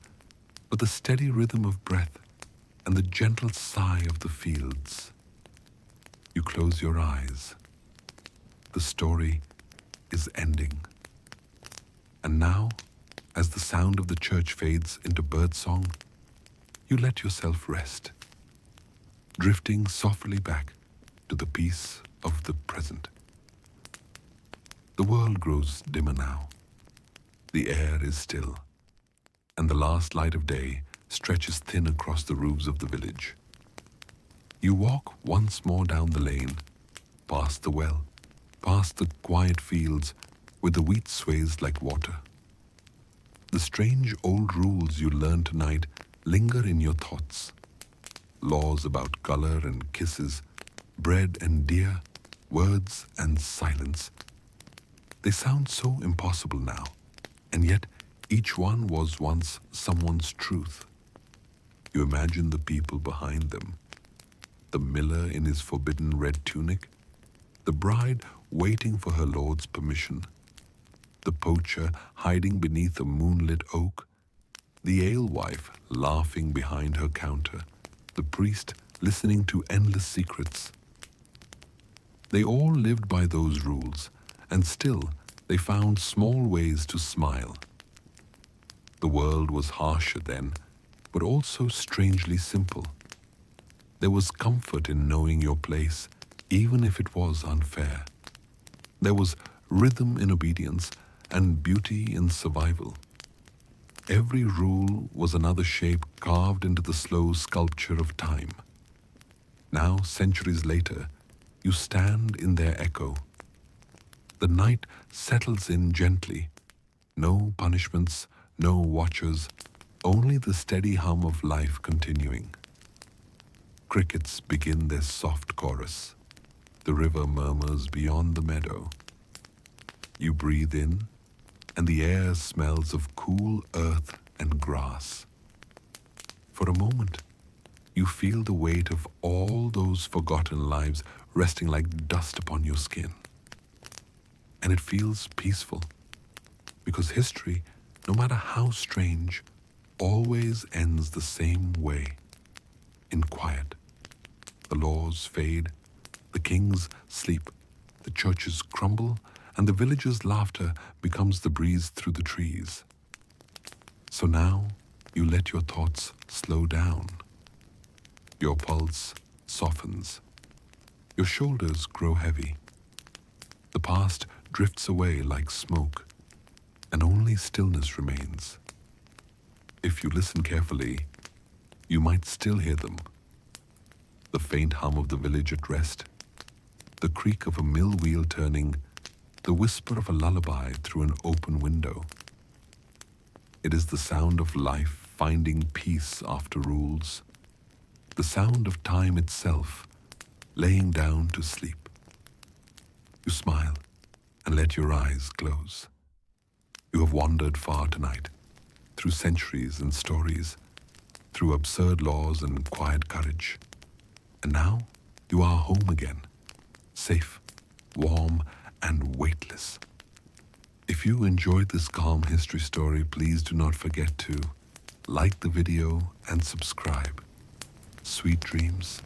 but the steady rhythm of breath and the gentle sigh of the fields. You close your eyes. The story is ending. And now, as the sound of the church fades into birdsong, you let yourself rest, drifting softly back to the peace of the present. The world grows dimmer now. The air is still, and the last light of day stretches thin across the roofs of the village. You walk once more down the lane, past the well, past the quiet fields where the wheat sways like water. The strange old rules you learned tonight linger in your thoughts. Laws about color and kisses, bread and deer, words and silence. They sound so impossible now, and yet each one was once someone's truth. You imagine the people behind them, the miller in his forbidden red tunic, the bride waiting for her lord's permission, the poacher hiding beneath a moonlit oak, the alewife laughing behind her counter, the priest listening to endless secrets. They all lived by those rules, and still they found small ways to smile. The world was harsher then, but also strangely simple. There was comfort in knowing your place, even if it was unfair. There was rhythm in obedience and beauty in survival. Every rule was another shape carved into the slow sculpture of time. Now, centuries later, you stand in their echo. The night settles in gently. No punishments, no watchers, only the steady hum of life continuing. Crickets begin their soft chorus. The river murmurs beyond the meadow. You breathe in, and the air smells of cool earth and grass. For a moment, you feel the weight of all those forgotten lives resting like dust upon your skin. And it feels peaceful, because history, no matter how strange, always ends the same way, in quiet. The laws fade, the kings sleep, the churches crumble, and the villagers' laughter becomes the breeze through the trees. So now you let your thoughts slow down. Your pulse softens. Your shoulders grow heavy. The past drifts away like smoke, and only stillness remains. If you listen carefully, you might still hear them. The faint hum of the village at rest, the creak of a mill wheel turning, the whisper of a lullaby through an open window. It is the sound of life finding peace after rules, the sound of time itself laying down to sleep. You smile and let your eyes close. You have wandered far tonight, through centuries and stories, through absurd laws and quiet courage. And now you are home again, safe, warm, and weightless. If you enjoyed this calm history story, please do not forget to like the video and subscribe. Sweet dreams.